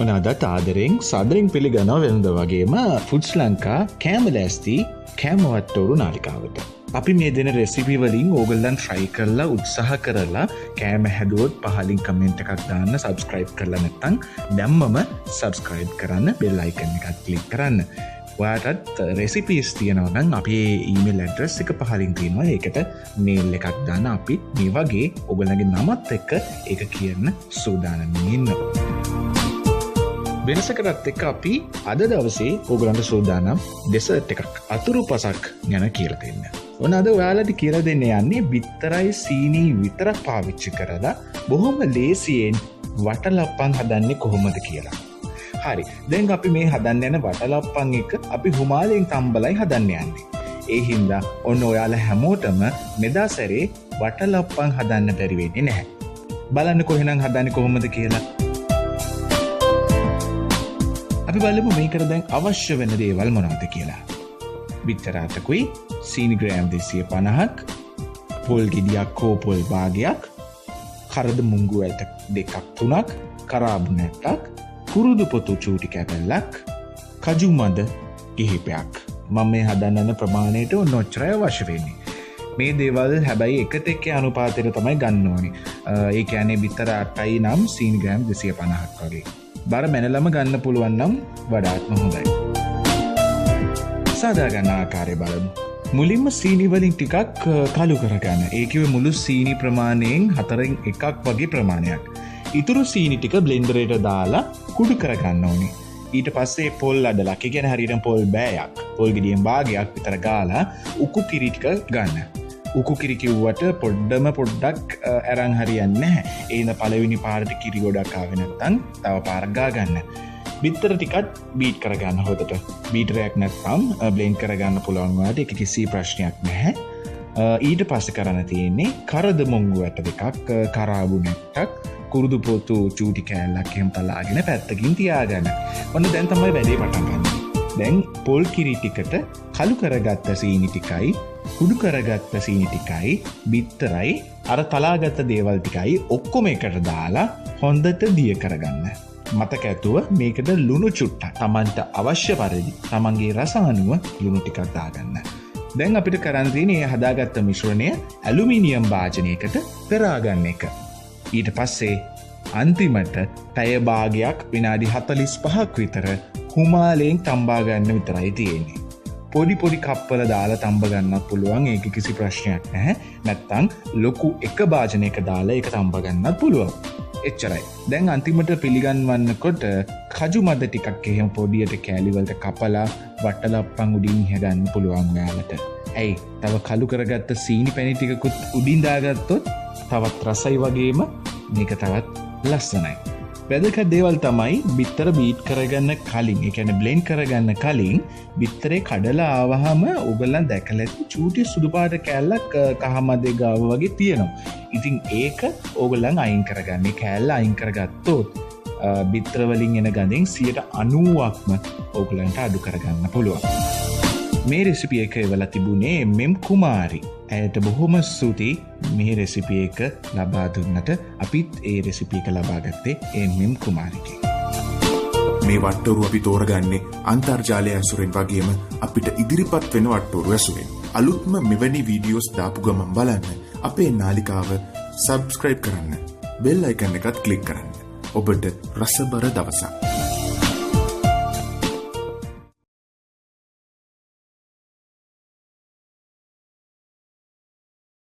ඔනදත් ආදරෙන් සාදරෙන් පිළිගනව වෙනද වගේම ෆුඩ්ස් ලංකා කෑම ලෑස්ති කෑමවට්ටෝරු නාලිකාවට. අපි මේ දෙන රෙසිපි වලින් ඕගොල්ලන් try කරලා උත්සාහ කරලා කෑම හැදුවොත් පහලින් කමෙන්ට් එකක් දාන්න, subscribe කරලා නැත්නම් දැම්මම subscribe කරන්න, bell icon එකත් click කරන්න. ඔයාලට recipes තියෙනවා නම් අපේ email address එක පහලින් තියෙනවා. ඒකට mail එකක් දාන්න. අපි මේ වගේ ඔයගොල්ලන්ගේ නමත් එක්ක ඒක කියන්න සූදානම් ඉන්නවා. වෙනසකටත් එක්ක අපි අද දවසේ ඔයගොල්ලන්ට සූදානම් dessert එකක්, අතුරුපසක් ගැන කියලා දෙන්න. ඔන්න අද ඔයාලට කියලා දෙන්න යන්නේ බිත්තරයි සීනි විතරක් පාවිච්චි කරලා බොහොම ලේසියෙන් වටලප්පන් හදන්නේ කොහොමද කියලා. හරි, දැන් අපි මේ හදන්න යන වටලප්පන් එක අපි හුමාලෙන් තම්බලයි හදන්න යන්නේ. ඒ හින්දා ඔන්න ඔයාලා හැමෝටම මෙදා සැරේ වටලප්පන් හදන්න බැරි වෙන්නේ නැහැ. බලන්න කොහෙනම් හදන්නේ කොහොමද කියලා. අපි බලමු මේකට දැන් අවශ්‍ය වෙන දේවල් මොනවද කියලා. බිත්තර අතකුයි, සීනි ග්‍රෑම් 250ක්, පොල් ගෙඩියක් හෝ පොල් භාගයක්, කරද මුංගු ඇට 2ක් 3ක්, කරාබු නැට්ටක්, කුරුදු පොතු චූටි කැපල්ලක්, කජු මද කිහිපයක්. මම මේ හදන්න ප්‍රමාණයට ඔච්චරයි අවශ්‍ය වෙන්නේ. මේ දේවල් හැබැයි එකට එක්ක අනුපාතයට තමයි ගන්න ඕනේ. ඒ කියන්නේ බිත්තර අටයි නම් සීනි ග්‍රෑම් 250ක් වගේ. බර මැනලම ගන්න පුළුවන් නම් වඩාත්ම හොඳයි. සාදා ගන්න ආකාරය බලමු. මුලින්ම සීනි වලින් ටිකක් කළු කරගන්න. ඒ කිව්වේ මුළු සීනි ප්‍රමාණයෙන් 4න් 1ක් වගේ ප්‍රමාණයක්. ඉතුරු සීනි ටික බ්ලෙන්ඩර් එකට දාලා කුඩු කරගන්න ඕනේ. ඊට පස්සේ පොල් අඩලක්, ඒ කියන්නේ හරියට පොල් බෑයක්, පොල් ගෙඩියෙන් භාගයක් විතර ගාලා උකු කිරි ටික ගන්න. උකු කිරි කිව්වට පොඩ්ඩක් අරන් හරියන්නේ නැහැ. ඒ ඉඳ පළවෙනි පාරට කිරි ගොඩක් ආවේ නැත්නම් තව පාරක් ගා ගන්න. බිත්තර ටිකත් බීට් කරගන්න හොදට. බීටරයක් නැත්නම් බ්ලෙන්ඩ් කරගන්න පුළුවන් වුණාට ඒක කිසි ප්‍රශ්නයක් නැහැ. ඊට පස්සේ කරන්න තියෙන්නේ කරද මොංගු ඇට 2ක්, කරාබු නැට්ටක්, කුරුදු පොතු චූටි කෑල්ලක් එහෙම තලාගෙන පැත්තකින් තියාගන්න. ඔන්න දැන් තමයි වැඩේ පටන් ගන්න. දැන් පොල් කිරි ටිකට කළු කරගත්ත සීනි ටිකයි, කුඩු කරගත්ත සීනි ටිකයි, බිත්තරයි, අර තලාගත්ත දේවල් ටිකයි ඔක්කොම එකට දාලා හොඳට දිය කරගන්න. මතක ඇතුව මේකට ලුණු චුට්ටක් Tamanට අවශ්‍ය පරිදි Tamanගේ රස අනුව ලුණු ටිකක් දාගන්න. දැන් අපිට කරන්න තියෙන්නේ මේ හදාගත්ත මිශ්‍රණය ඇලුමිනියම් භාජනයකට පෙරා ගන්න එක. ඊට පස්සේ අන්තිමට පැය භාගයක් විනාඩි 45ක් විතර හුමාලෙන් තම්බා ගන්න විතරයි තියෙන්නේ. පොඩි පොඩි කප්පල දාලා තම්බ ගන්නත් පුළුවන්. ඒක කිසි ප්‍රශ්නයක් නැහැ. නැත්තම් ලොකු එක භාජනයක දාලා ඒක තම්බ ගන්නත් පුළුවන්. එච්චරයි. දැන් අන්තිමට පිළිගන්වන්නකොට කජු මද ටිකක් එහෙම පොඩියට කෑලි වලට කපලා වටලප්පන් උඩින් හැදන්න පුළුවන් ඔයාලට. ඇයි? තව කළු කරගත්ත සීනි පැණි ටිකකුත් උඩින් දාගත්තොත් තවත් රසයි වගේම මේක තවත් ලස්සනයි. වැදගත් දේවල් තමයි බිත්තර බීට් කරගන්න කලින්, ඒ කියන්නේ බ්ලෙන්ඩ් කරගන්න කලින් බිත්තරේ කඩලා ආවහම ඔයගොල්ලන් දැකලා ඇති චූටි සුදු පාට කෑල්ලක් කහමදේ ගාව වගේ තියෙනවා. ඉතින් ඒක ඔයගොල්ලන් අයින් කරගන්න. ඒ කෑල්ල අයින් කරගත්තොත් බිත්තර වලින් එන ගඳෙන් 90%ක්ම ඔයගොල්ලන්ට අඩු කරගන්න පුළුවන්. මේ රෙසිපි එක එවලා තිබුණේ මෙම් කුමාරි. ඇයට බොහොම ස්තුතියි මේ රෙසිපි එක ලබා දුන්නට. අපිත් ඒ රෙසිපි එක ලබා ගත්තේ ඒ මෙම් කුමාරිගෙන්. මේ වට්ටෝරු අපි තෝරගන්නේ අන්තර්ජාලය ඇසුරෙන් වගේම අපිට ඉදිරිපත් වෙන වට්ටෝරු ඇසුරෙන්. අලුත්ම මෙවැනි වීඩියෝස් දාපු ගමන් බලන්න අපේ නාලිකාව subscribe කරන්න, bell icon එකත් click කරන්න. ඔබට රසබර දවසක්.